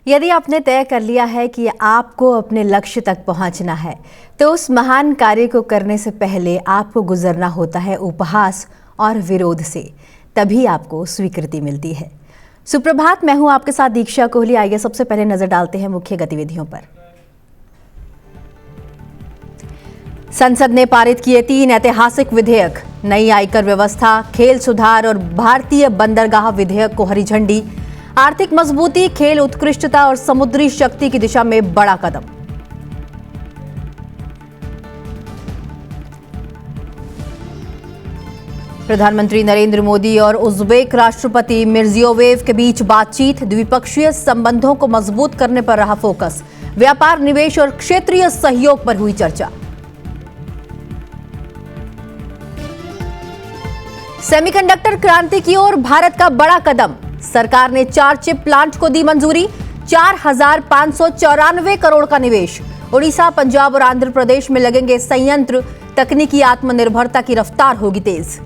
यदि आपने तय कर लिया है कि आपको अपने लक्ष्य तक पहुंचना है, तो उस महान कार्य को करने से पहले आपको गुजरना होता है उपहास और विरोध से, तभी आपको स्वीकृति मिलती है। सुप्रभात, मैं हूं आपके साथ दीक्षा कोहली। आइए सबसे पहले नजर डालते हैं मुख्य गतिविधियों पर। संसद ने पारित किए 3 ऐतिहासिक विधेयक। नई आयकर व्यवस्था, खेल सुधार और भारतीय बंदरगाह विधेयक को हरी झंडी। आर्थिक मजबूती, खेल उत्कृष्टता और समुद्री शक्ति की दिशा में बड़ा कदम। प्रधानमंत्री नरेंद्र मोदी और उज़्बेक राष्ट्रपति मिर्जियोवेव के बीच बातचीत। द्विपक्षीय संबंधों को मजबूत करने पर रहा फोकस। व्यापार, निवेश और क्षेत्रीय सहयोग पर हुई चर्चा। सेमीकंडक्टर क्रांति की ओर भारत का बड़ा कदम। सरकार ने 4 चिप प्लांट को दी मंजूरी। 4,594 करोड़ का निवेश। ओडिशा, पंजाब और आंध्र प्रदेश में लगेंगे संयंत्र। तकनीकी आत्मनिर्भरता की रफ्तार होगी तेज।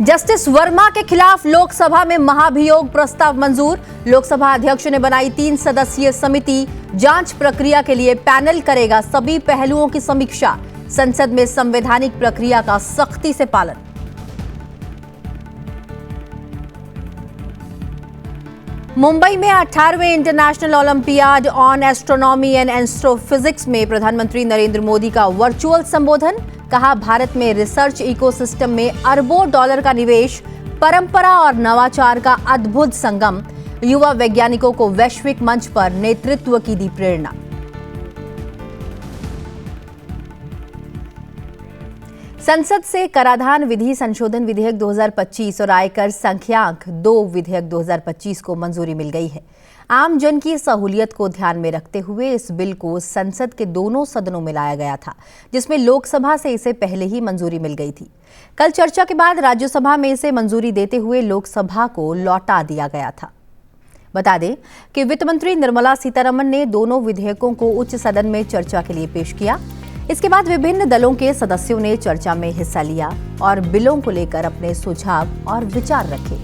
जस्टिस वर्मा के खिलाफ लोकसभा में महाभियोग प्रस्ताव मंजूर। लोकसभा अध्यक्ष ने बनाई 3 सदस्यीय समिति। जांच प्रक्रिया के लिए पैनल करेगा सभी पहलुओं की समीक्षा। संसद में संवैधानिक प्रक्रिया का सख्ती से पालन। मुंबई में 18वें international olympiad on astronomy and astrophysics में प्रधानमंत्री नरेंद्र मोदी का वर्चुअल संबोधन। कहा, भारत में रिसर्च इकोसिस्टम में अरबों डॉलर का निवेश। परंपरा और नवाचार का अद्भुत संगम। युवा वैज्ञानिकों को वैश्विक मंच पर नेतृत्व की दी प्रेरणा। संसद से कराधान विधि संशोधन विधेयक 2025 और आयकर संख्याक 2 विधेयक 2025 को मंजूरी मिल गई है। आम जन की सहूलियत को ध्यान में रखते हुए इस बिल को संसद के दोनों सदनों में लाया गया था, जिसमें लोकसभा से इसे पहले ही मंजूरी मिल गई थी। कल चर्चा के बाद राज्यसभा में इसे मंजूरी देते हुए लोकसभा को लौटा दिया गया था। बता दें कि वित्त मंत्री निर्मला सीतारमण ने दोनों विधेयकों को उच्च सदन में चर्चा के लिए पेश किया। इसके बाद विभिन्न दलों के सदस्यों ने चर्चा में हिस्सा लिया और बिलों को लेकर अपने सुझाव और विचार रखे।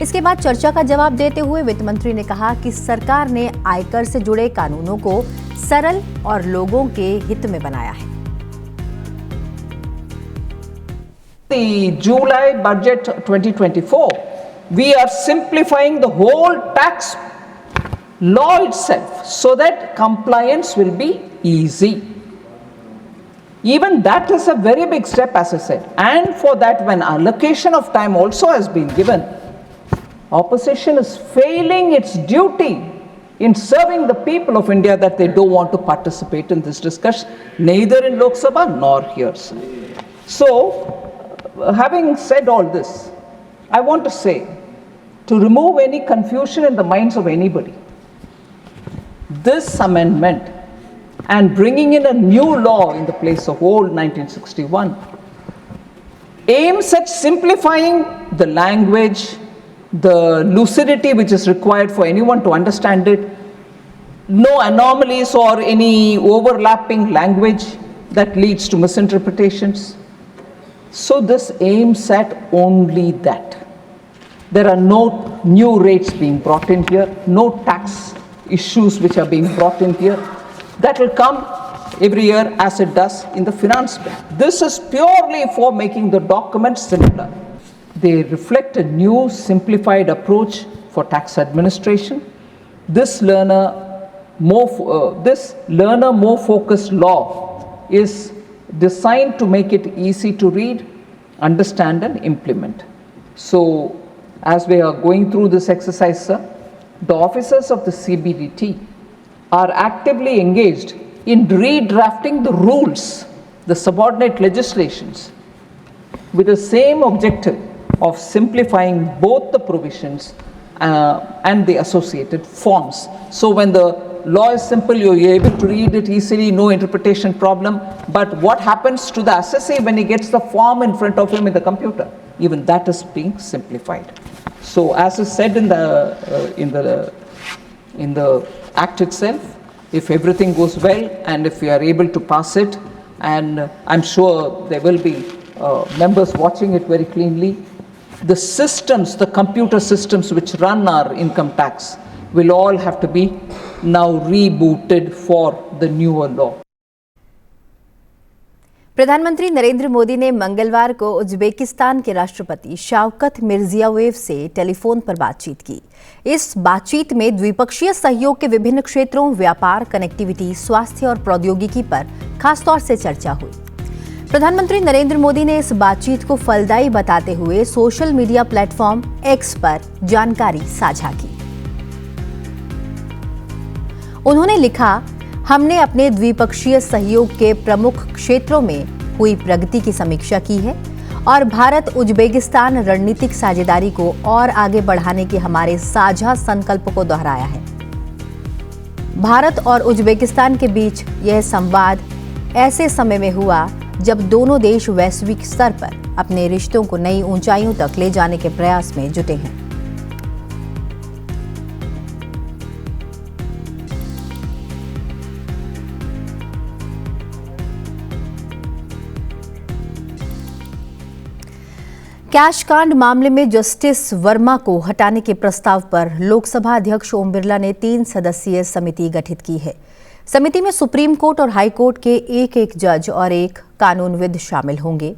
इसके बाद चर्चा का जवाब देते हुए वित्त मंत्री ने कहा कि सरकार ने आयकर से जुड़े कानूनों को सरल और लोगों के हित में बनाया है। The July budget 2024, we are simplifying the whole tax law itself so that compliance will be easy. Even that is a very big step, as I said. And for that, when allocation of time also has been given, opposition is failing its duty in serving the people of India that they don't want to participate in this discussion, neither in Lok Sabha nor here. So, having said all this, I want to say, to remove any confusion in the minds of anybody, this amendment and bringing in a new law in the place of old 1961 aims at simplifying the language, the lucidity which is required for anyone to understand it, no anomalies or any overlapping language that leads to misinterpretations. So this aims at only that. There are no new rates being brought in here, no tax issues which are being brought in here. That will come every year as it does in the finance bill. This is purely for making the documents simpler. They reflect a new simplified approach for tax administration. This learner more focused law is designed to make it easy to read, understand and implement. So as we are going through this exercise, sir, the officers of the CBDT are actively engaged in redrafting the rules, the subordinate legislations, with the same objective of simplifying both the provisions and the associated forms. So when the law is simple, you're able to read it easily, no interpretation problem. But what happens to the assessee when he gets the form in front of him in the computer? Even that is being simplified. So as is said in the Act itself, if everything goes well and if we are able to pass it, and I'm sure there will be members watching it very cleanly, the systems, the computer systems which run our income tax will all have to be now rebooted for the newer law. प्रधानमंत्री नरेंद्र मोदी ने मंगलवार को Uzbekistan के राष्ट्रपति Shavkat Mirziyoyev से telephone पर बातचीत की। इस बातचीत में द्विपक्षीय सहयोग के विभिन्न क्षेत्रों, व्यापार, कनेक्टिविटी, स्वास्थ्य और प्रौद्योगिकी पर खासतौर से चर्चा हुई। प्रधानमंत्री नरेंद्र मोदी ने इस बातचीत को फलदायी बताते हुए सोशल मीडिया प्लेटफॉर्म एक्स पर जानकारी साझा की। उन्होंने लिखा, हमने अपने द्विपक्षीय सहयोग के प्रमुख क्षेत्रों में हुई प्रगति की समीक्षा की है और भारत उज्बेकिस्तान रणनीतिक साझेदारी को और आगे बढ़ाने के हमारे साझा संकल्प को दोहराया है। भारत और उज्बेकिस्तान के बीच यह संवाद ऐसे समय में हुआ जब दोनों देश वैश्विक स्तर पर अपने रिश्तों को नई ऊंचाइयों तक ले जाने के प्रयास में जुटे हैं। कैश कांड मामले में जस्टिस वर्मा को हटाने के प्रस्ताव पर लोकसभा अध्यक्ष ओम बिरला ने 3 सदस्यीय समिति गठित की है। समिति में सुप्रीम कोर्ट और हाई कोर्ट के एक जज और एक कानूनविद शामिल होंगे।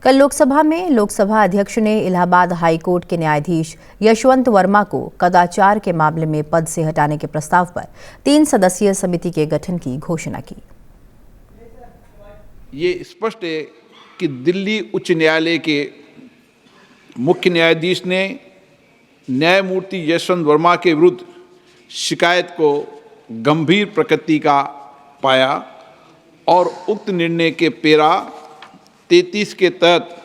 कल लोकसभा में लोकसभा अध्यक्ष ने इलाहाबाद हाई कोर्ट के न्यायाधीश यशवंत वर्मा को कदाचार के मामले में पद से हटाने के प्रस्ताव पर 3 सदस्यीय समिति के गठन की घोषणा की। ये स्पष्ट है कि दिल्ली उच्च न्यायालय के मुख्य न्यायाधीश ने न्यायमूर्ति यशवंत वर्मा के विरुद्ध शिकायत को गंभीर प्रकृति का पाया और उक्त निर्णय के पैरा 33 के तहत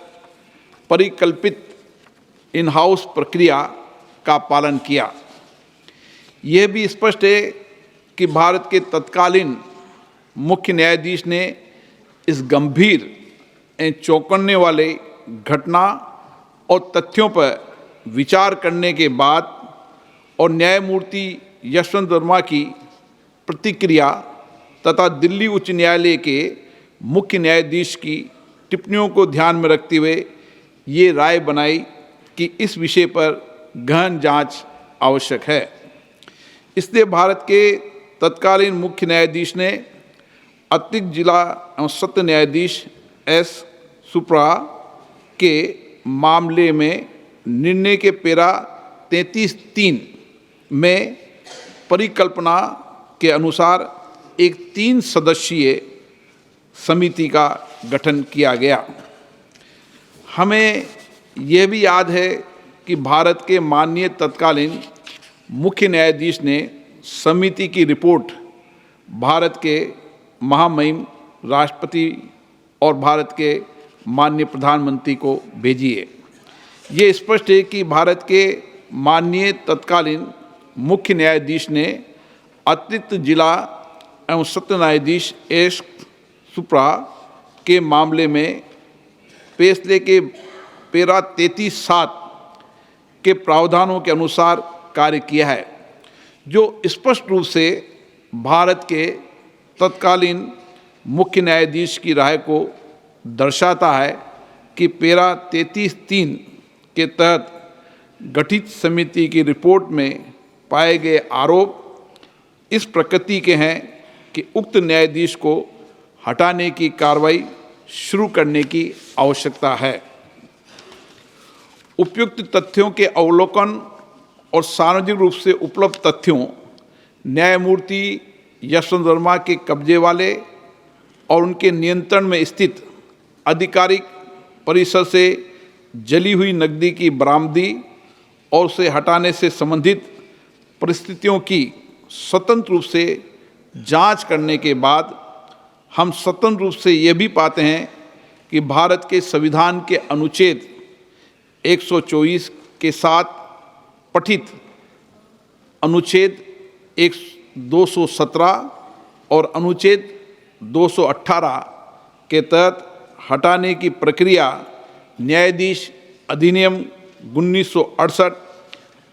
परिकल्पित इन हाउस प्रक्रिया का पालन किया। यह भी स्पष्ट है कि भारत के तत्कालीन मुख्य न्यायाधीश ने इस गंभीर एवं चौंकाने वाले घटना और तथ्यों पर विचार करने के बाद और न्यायमूर्ति यशवंत वर्मा की प्रतिक्रिया तथा दिल्ली उच्च न्यायालय के मुख्य न्यायाधीश की टिप्पणियों को ध्यान में रखते हुए ये राय बनाई कि इस विषय पर गहन जांच आवश्यक है। इसलिए भारत के तत्कालीन मुख्य न्यायाधीश ने अतिरिक्त जिला एवं सत्र न्यायाधीश एस सुप्रा के मामले में निर्णय के पैरा 33(3) में परिकल्पना के अनुसार एक 3 सदस्यीय समिति का गठन किया गया। हमें यह भी याद है कि भारत के माननीय तत्कालीन मुख्य न्यायाधीश ने समिति की रिपोर्ट भारत के महामहिम राष्ट्रपति और भारत के माननीय प्रधानमंत्री को भेजी है। ये स्पष्ट है कि भारत के माननीय तत्कालीन मुख्य न्यायाधीश ने अतिरिक्त जिला एवं सत्र न्यायाधीश एस सुप्रा के मामले में फैसले के पैरा 33(7) के प्रावधानों के अनुसार कार्य किया है, जो स्पष्ट रूप से भारत के तत्कालीन मुख्य न्यायाधीश की राय को दर्शाता है कि पैरा 33(3) के तहत गठित समिति की रिपोर्ट में पाए गए आरोप इस प्रकृति के हैं कि उक्त न्यायाधीश को हटाने की कार्रवाई शुरू करने की आवश्यकता है। उपयुक्त तथ्यों के अवलोकन और सार्वजनिक रूप से उपलब्ध तथ्यों, न्यायमूर्ति यशवंत वर्मा के कब्जे वाले और उनके नियंत्रण में स्थित आधिकारिक परिसर से जली हुई नकदी की बरामदी और उसे हटाने से संबंधित परिस्थितियों की स्वतंत्र रूप से जांच करने के बाद हम स्वतंत्र रूप से यह भी पाते हैं कि भारत के संविधान के अनुच्छेद 124 के साथ पठित अनुच्छेद 217 और अनुच्छेद 218 के तहत हटाने की प्रक्रिया न्यायाधीश अधिनियम 1968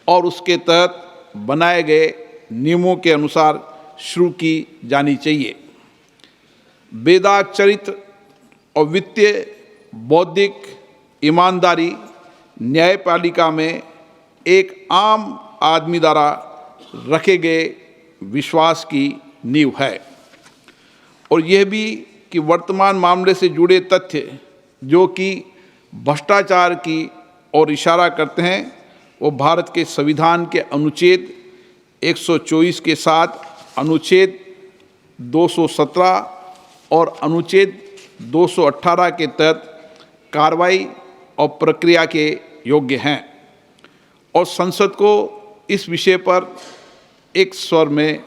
और उसके तहत बनाए गए नियमों के अनुसार शुरू की जानी चाहिए। बेदाग चरित्र और वित्तीय बौद्धिक ईमानदारी न्यायपालिका में एक आम आदमी द्वारा रखे गए विश्वास की नींव है। और यह भी कि वर्तमान मामले से जुड़े तथ्य जो कि भ्रष्टाचार की ओर इशारा करते हैं वो भारत के संविधान के अनुच्छेद 124 के साथ अनुच्छेद 217 और अनुच्छेद 218 के तहत कार्रवाई और प्रक्रिया के योग्य हैं और संसद को इस विषय पर एक स्वर में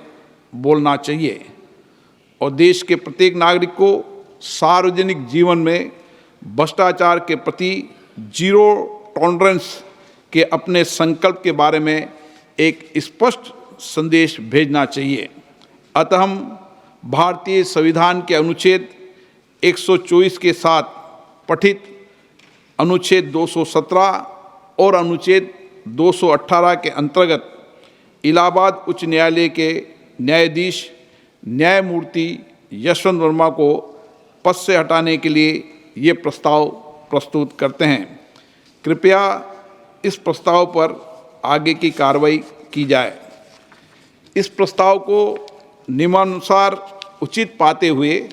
बोलना चाहिए और देश के प्रत्येक नागरिक को सार्वजनिक जीवन में भ्रष्टाचार के प्रति जीरो टॉलरेंस के अपने संकल्प के बारे में एक स्पष्ट संदेश भेजना चाहिए। अतः हम भारतीय संविधान के अनुच्छेद 124 के साथ पठित अनुच्छेद 217 और अनुच्छेद 218 के अंतर्गत इलाहाबाद उच्च न्यायालय के न्यायाधीश न्यायमूर्ति यशवंत वर्मा को पद से हटाने के लिए ये प्रस्ताव प्रस्तुत करते हैं। कृपया इस प्रस्ताव पर आगे की कार्रवाई की जाए। इस प्रस्ताव को नियमानुसार उचित पाते हुए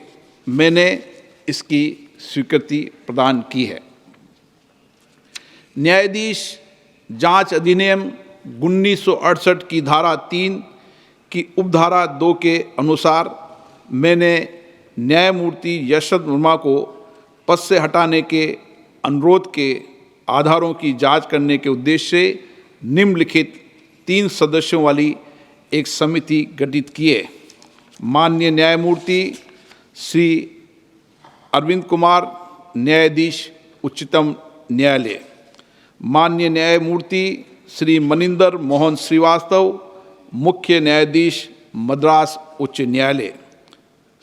मैंने इसकी स्वीकृति प्रदान की है। न्यायाधीश जांच अधिनियम 1968 की धारा 3 की उपधारा 2 के अनुसार मैंने न्यायमूर्ति यशवंत वर्मा को पद से हटाने के अनुरोध के आधारों की जांच करने के उद्देश्य से निम्नलिखित 3 सदस्यों वाली एक समिति गठित की है। माननीय न्यायमूर्ति श्री अरविंद कुमार, न्यायाधीश उच्चतम न्यायालय, माननीय न्यायमूर्ति श्री मनिंदर मोहन श्रीवास्तव, मुख्य न्यायाधीश मद्रास उच्च न्यायालय,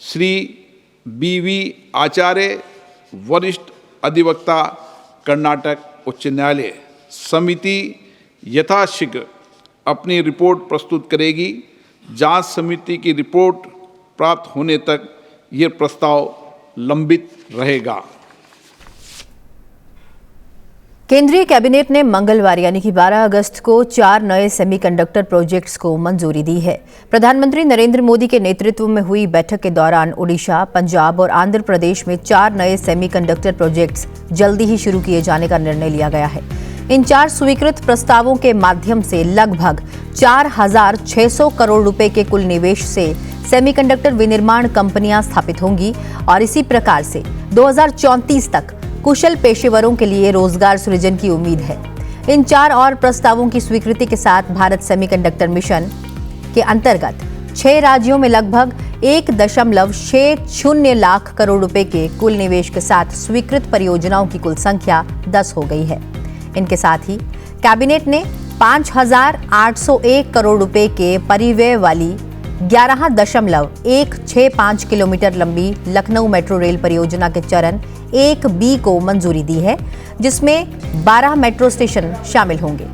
श्री बी आचार्य, वरिष्ठ अधिवक्ता, कर्नाटक उच्च न्यायालय। समिति यथाशीघ्र अपनी रिपोर्ट प्रस्तुत करेगी। जांच समिति की रिपोर्ट प्राप्त होने तक ये प्रस्ताव लंबित रहेगा। केंद्रीय कैबिनेट ने मंगलवार यानी कि 12 अगस्त को 4 नए सेमीकंडक्टर प्रोजेक्ट्स को मंजूरी दी है। प्रधानमंत्री नरेंद्र मोदी के नेतृत्व में हुई बैठक के दौरान ओडिशा, पंजाब और आंध्र प्रदेश में 4 नए सेमीकंडक्टर प्रोजेक्ट्स जल्दी ही शुरू किए जाने का निर्णय लिया गया है। इन 4 स्वीकृत प्रस्तावों के माध्यम से लगभग 4,600 करोड़ रुपए के कुल निवेश से सेमीकंडक्टर विनिर्माण कंपनियां स्थापित होंगी और इसी प्रकार से 2034 तक कुशल पेशेवरों के लिए रोजगार सृजन की उम्मीद है। इन 4 और प्रस्तावों की स्वीकृति के साथ भारत सेमीकंडक्टर मिशन के अंतर्गत 6 राज्यों में लगभग 1.60 लाख करोड़ रुपए के कुल निवेश के साथ स्वीकृत परियोजनाओं की कुल संख्या 10 हो गई है। इनके साथ ही कैबिनेट ने 5,801 करोड़ रुपए के परिव्यय वाली 11.165 किलोमीटर लंबी लखनऊ मेट्रो रेल परियोजना के चरण 1B को मंजूरी दी है, जिसमें 12 मेट्रो स्टेशन शामिल होंगे।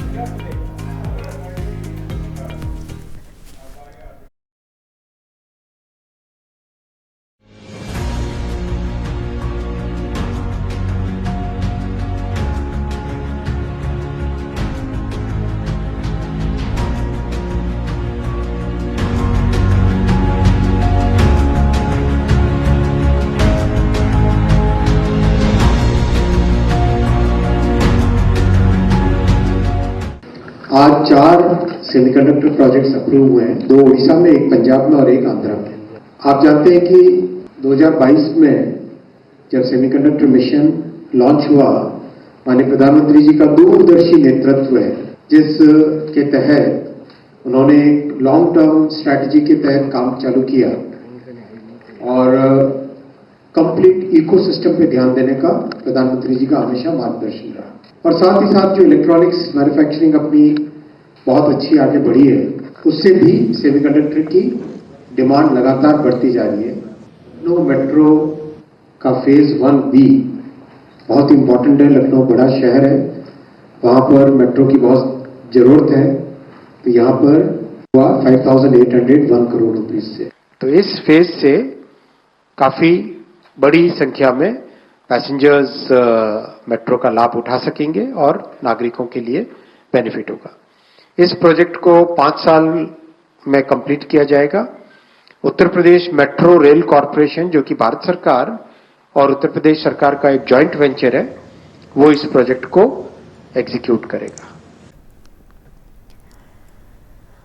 आज 4 सेमीकंडक्टर प्रोजेक्ट्स अप्रूव हुए हैं, 2 उड़ीसा में, 1 पंजाब में और 1 आंध्र में। आप जानते हैं कि 2022 में जब सेमीकंडक्टर मिशन लॉन्च हुआ, माननीय प्रधानमंत्री जी का दूरदर्शी नेतृत्व है, जिस के तहत उन्होंने एक लॉन्ग टर्म स्ट्रैटेजी के तहत काम चालू किया और कंप्लीट इकोसिस्टम पे ध्यान देने का प्रधानमंत्री जी का हमेशा मार्गदर्शन रहा। और साथ ही साथ जो इलेक्ट्रॉनिक्स मैन्युफैक्चरिंग अपनी बहुत अच्छी आगे बढ़ी है, उससे भी सेमीकंडक्टर की डिमांड लगातार बढ़ती जा रही है। लखनऊ मेट्रो का फेज 1B बहुत इंपॉर्टेंट है। लखनऊ बड़ा शहर है, वहाँ पर मेट्रो की बहुत जरूरत है, तो यहाँ पर हुआ 5,801 करोड़ रुपए से। तो इस फेज से काफी बड़ी संख्या में पैसेंजर्स मेट्रो का लाभ उठा सकेंगे और नागरिकों के लिए बेनिफिट होगा। इस प्रोजेक्ट को 5 साल में कंप्लीट किया जाएगा। Uttar Pradesh metro rail corporation, जो कि भारत सरकार और उत्तर प्रदेश सरकार का एक जॉइंट वेंचर है, वो इस प्रोजेक्ट को एग्जीक्यूट करेगा।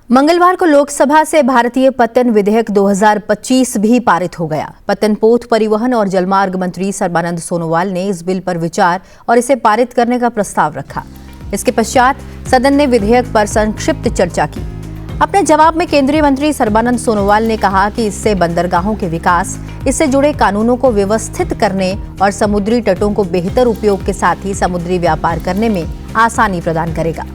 मंगलवार को लोकसभा से भारतीय पत्तन विधेयक 2025 भी पारित हो गया। पत्तन पोत परिवहन और जलमार्ग मंत्री सर्बानंद सोनोवाल ने इस बिल पर विचार और इसे पारित करने का प्रस्ताव रखा। इसके पश्चात सदन ने विधेयक पर संक्षिप्त चर्चा की। अपने जवाब में केंद्रीय मंत्री सर्बानंद सोनोवाल ने कहा कि इससे बंदरगाहों के विकास, इससे जुड़े कानूनों को व्यवस्थित करने और समुद्री तटों को बेहतर उपयोग के साथ ही समुद्री व्यापार करने में आसानी प्रदान करेगा।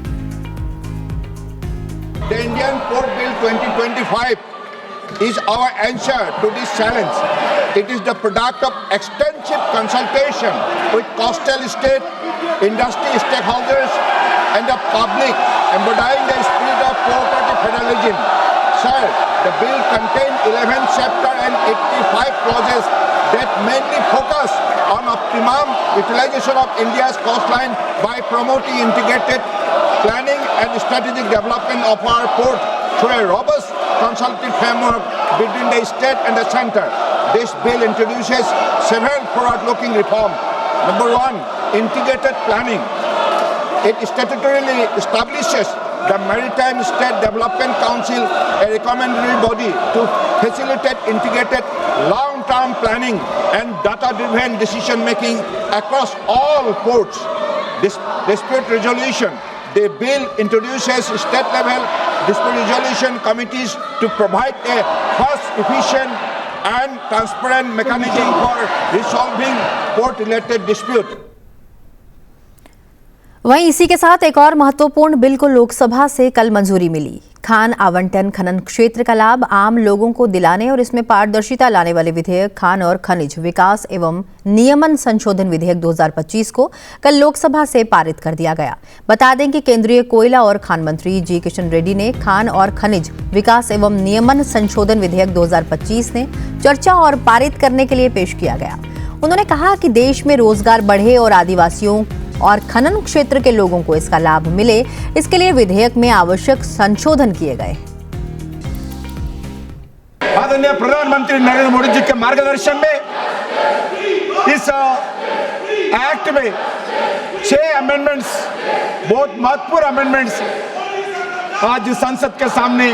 The Indian Port Bill 2025 is our answer to this challenge. It is the product of extensive consultation with coastal state, industry stakeholders and the public, embodying the spirit of cooperative federalism. Sir, the bill contains 11 chapters and 85 clauses that mainly focus on optimum utilization of India's coastline by promoting integrated planning and strategic development of our port through a robust consultative framework between the state and the center. This bill introduces several forward-looking reforms. Number one, integrated planning. It statutorily establishes the Maritime State Development Council, a recommendatory body to facilitate integrated long-term planning and data-driven decision-making across all ports. Dispute resolution. The bill introduces state-level dispute resolution committees to provide a fast, efficient and transparent mechanism for resolving port-related dispute. वहीं इसी के साथ एक और महत्वपूर्ण bill को लोकसभा से कल मंजूरी मिली। खान आवंटन खनन क्षेत्र का लाभ आम लोगों को दिलाने और इसमें पारदर्शिता लाने वाले विधेयक खान और खनिज विकास एवं नियमन संशोधन विधेयक 2025 को कल लोकसभा से पारित कर दिया गया। बता दें कि केंद्रीय कोयला और खान मंत्री जी किशन रेड्डी ने खान और खनिज विकास एवं नियमन संशोधन विधेयक 2025 ने चर्चा और पारित करने के लिए पेश किया गया। उन्होंने कहा कि देश में रोजगार बढ़े और आदिवासियों और खनन क्षेत्र के लोगों को इसका लाभ मिले, इसके लिए विधेयक में आवश्यक संशोधन किए गए। आदरणीय प्रधानमंत्री नरेंद्र मोदी जी के मार्गदर्शन में इस एक्ट में 6 अमेंडमेंट्स, बहुत महत्वपूर्ण अमेंडमेंट्स आज संसद के सामने,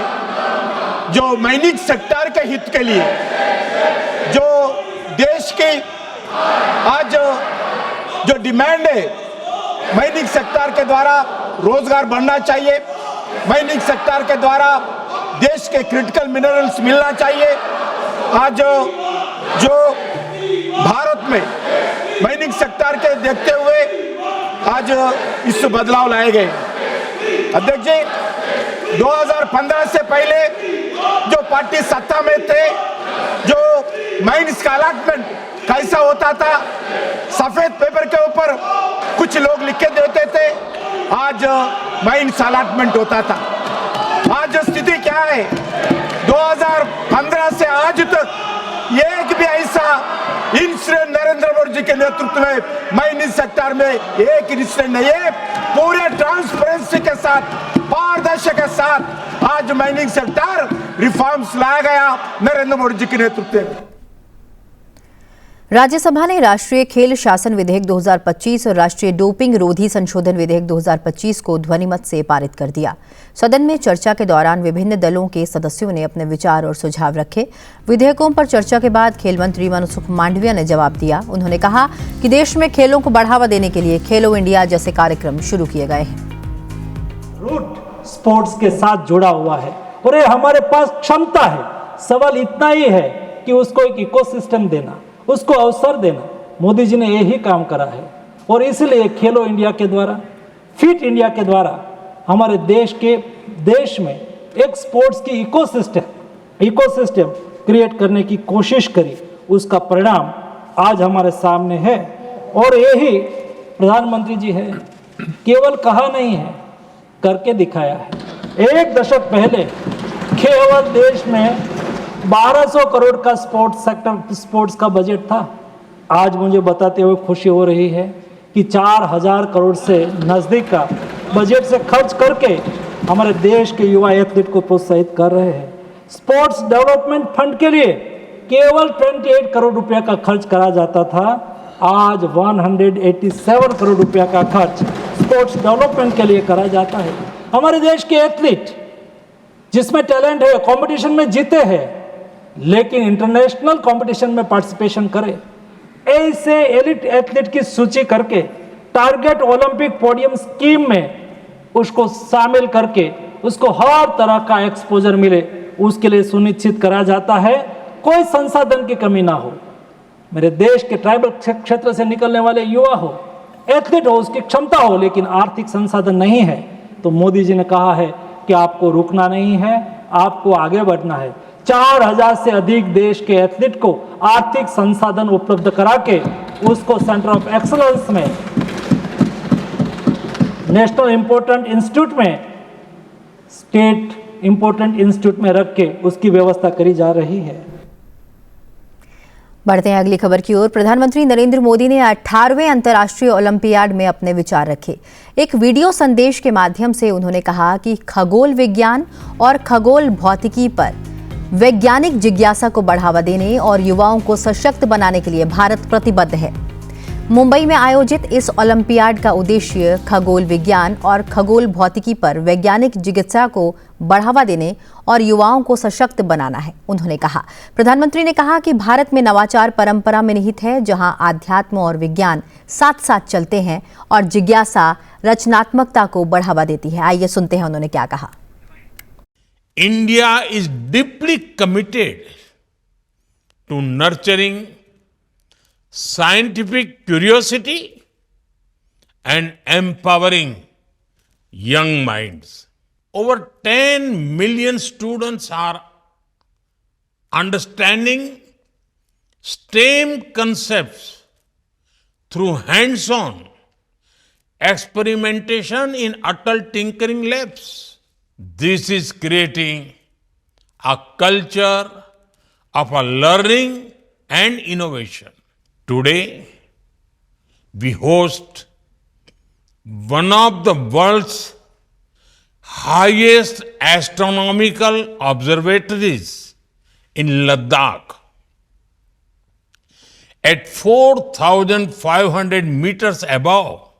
जो माइनिंग सेक्टर के हित के लिए, जो देश के आज जो डिमांड है, माइनिंग सेक्टर के द्वारा रोजगार बढ़ना चाहिए, माइनिंग सेक्टर के द्वारा देश के क्रिटिकल मिनरल्स मिलना चाहिए। आज जो भारत में माइनिंग सेक्टर के देखते हुए आज इस बदलाव लाए गए। अध्यक्ष जी, 2015 से पहले जो पार्टी सत्ता में थे, जो माइन्स का अलॉटमेंट कैसा होता था, सफेद पेपर के ऊपर कुछ लोग लिख के देते थे, आज माइन्स अलॉटमेंट होता था। आज स्थिति क्या है, 2015 से आज तक एक भी ऐसा इंसिडेंट नरेंद्र मोदी जी के नेतृत्व में माइनिंग सेक्टर में एक इंसिडेंट नहीं है। पूरे ट्रांसपेरेंसी के साथ, पारदर्शिता के साथ आज माइनिंग सेक्टर रिफॉर्म्स लाया गया नरेंद्र मोदी जी के नेतृत्व में। राज्यसभा ने राष्ट्रीय खेल शासन विधेयक 2025 और राष्ट्रीय डोपिंग रोधी संशोधन विधेयक 2025 को ध्वनिमत से पारित कर दिया। सदन में चर्चा के दौरान विभिन्न दलों के सदस्यों ने अपने विचार और सुझाव रखे। विधेयकों पर चर्चा के बाद खेल मंत्री मनसुख मांडविया ने जवाब दिया। उन्होंने कहा कि देश में खेलों को बढ़ावा देने के लिए खेलो इंडिया जैसे कार्यक्रम शुरू किए गए हैं। रूट स्पोर्ट्स के साथ जुड़ा हुआ है और ये हमारे पास क्षमता है। सवाल इतना ही है कि उसको एक इकोसिस्टम देना, उसको अवसर देना। मोदी जी ने यही काम करा है और इसलिए खेलो इंडिया के द्वारा, फिट इंडिया के द्वारा हमारे देश में एक स्पोर्ट्स की इकोसिस्टम क्रिएट करने की कोशिश करी। उसका परिणाम आज हमारे सामने है और यही प्रधानमंत्री जी है, केवल कहा नहीं है, करके दिखाया है। एक दशक पहले केवल देश में 1200 करोड़ का स्पोर्ट्स का बजट था। आज मुझे बताते हुए खुशी हो रही है कि 4000 करोड़ से नज़दीक का बजट से खर्च करके हमारे देश के युवा एथलीट को प्रोत्साहित कर रहे हैं। स्पोर्ट्स डेवलपमेंट फंड के लिए केवल 28 करोड़ रुपया का खर्च करा जाता था, आज 187 करोड़ रुपया का खर्च स्पोर्ट्स डेवलपमेंट के लिए करा जाता है। हमारे देश के एथलीट जिसमें टैलेंट है, कंपटीशन में जीते हैं, लेकिन इंटरनेशनल कंपटीशन में पार्टिसिपेशन करे, ऐसे एलिट एथलीट की सूची करके टारगेट ओलंपिक पोडियम स्कीम में उसको शामिल करके उसको हर तरह का एक्सपोजर मिले, उसके लिए सुनिश्चित करा जाता है कोई संसाधन की कमी ना हो। मेरे देश के ट्राइबल क्षेत्र से निकलने वाले युवा हो, एथलीट हो, उसकी क्षमता हो, लेकिन आर्थिक संसाधन नहीं है, तो मोदी जी ने कहा है कि आपको रुकना नहीं है, आपको आगे बढ़ना है। 4000 से अधिक देश के एथलीट को आर्थिक संसाधन उपलब्ध करा के उसको सेंटर ऑफ एक्सीलेंस में, नेशनल इंपॉर्टेंट इंस्टीट्यूट में, स्टेट इंपॉर्टेंट इंस्टीट्यूट में रख के उसकी व्यवस्था करी जा रही है। बढ़ते हैं अगली खबर की ओर। प्रधानमंत्री नरेंद्र मोदी ने 18वें अंतर्राष्ट्रीय ओलंपियाड में अपने विचार रखे। एक वीडियो संदेश के माध्यम से उन्होंने कहा कि खगोल विज्ञान और खगोल भौतिकी पर वैज्ञानिक जिज्ञासा को बढ़ावा देने और युवाओं को सशक्त बनाने के लिए भारत प्रतिबद्ध है। मुंबई में आयोजित इस ओलंपियाड का उद्देश्य खगोल विज्ञान और खगोल भौतिकी पर वैज्ञानिक जिज्ञासा को बढ़ावा देने और युवाओं को सशक्त बनाना है। उन्होंने कहा, प्रधानमंत्री ने कहा कि भारत में नवाचार परंपरा में निहित है, जहां आध्यात्म और विज्ञान साथ साथ चलते हैं और जिज्ञासा रचनात्मकता को बढ़ावा देती है। आइए सुनते हैं उन्होंने क्या कहा। India is deeply committed to nurturing scientific curiosity and empowering young minds. Over 10 million students are understanding STEM concepts through hands-on experimentation in Atal Tinkering Labs. This is creating a culture of a learning and innovation. Today, we host one of the world's highest astronomical observatories in Ladakh. At 4,500 meters above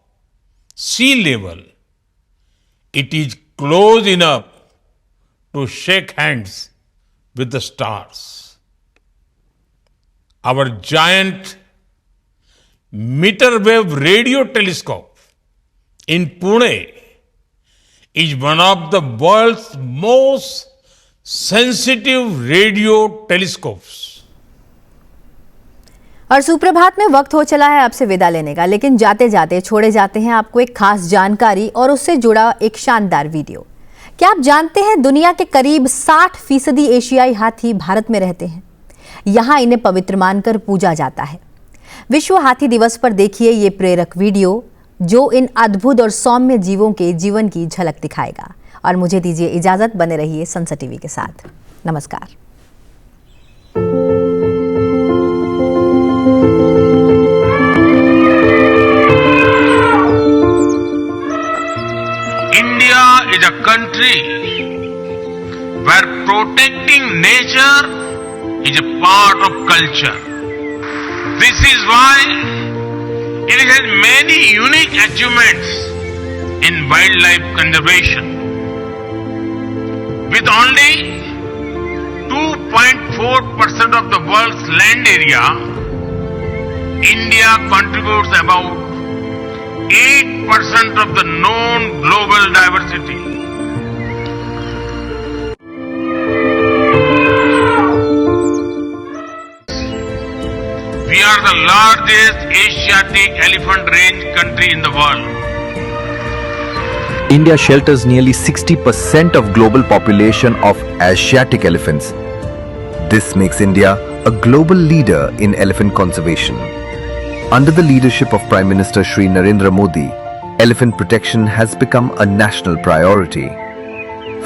sea level, it is close enough to shake hands with the stars. Our giant meter wave radio telescope in Pune is one of the world's most sensitive radio telescopes. और सुप्रभात में वक्त हो चला है आपसे विदा लेने का, लेकिन जाते जाते छोड़े जाते हैं आपको एक खास जानकारी और उससे जुड़ा एक शानदार वीडियो। क्या आप जानते हैं दुनिया के करीब 60% एशियाई हाथी भारत में रहते हैं। यहाँ इन्हें पवित्र मानकर पूजा जाता है। विश्व हाथी दिवस पर देखिए ये प्रेरक वीडियो जो इन अद्भुत और सौम्य जीवों के जीवन की झलक दिखाएगा। और मुझे दीजिए इजाजत, बने रहिए संसद टीवी के साथ। नमस्कार। India is a country where protecting nature is a part of culture. This is why it has many unique achievements in wildlife conservation. With only 2.4% of the world's land area, India contributes about 8% of the known global diversity. We are the largest Asiatic elephant range country in the world. India shelters nearly 60% of global population of Asiatic elephants. This makes India a global leader in elephant conservation. Under the leadership of Prime Minister Shri Narendra Modi, elephant protection has become a national priority.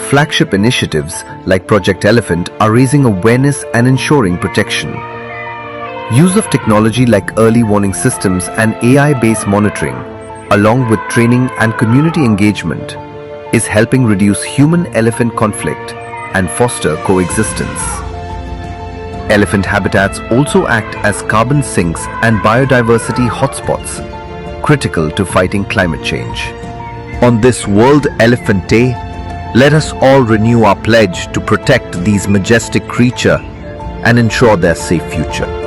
Flagship initiatives like Project Elephant are raising awareness and ensuring protection. Use of technology like early warning systems and AI-based monitoring, along with training and community engagement, is helping reduce human-elephant conflict and foster coexistence. Elephant habitats also act as carbon sinks and biodiversity hotspots, critical to fighting climate change. On this World Elephant Day, let us all renew our pledge to protect these majestic creatures and ensure their safe future.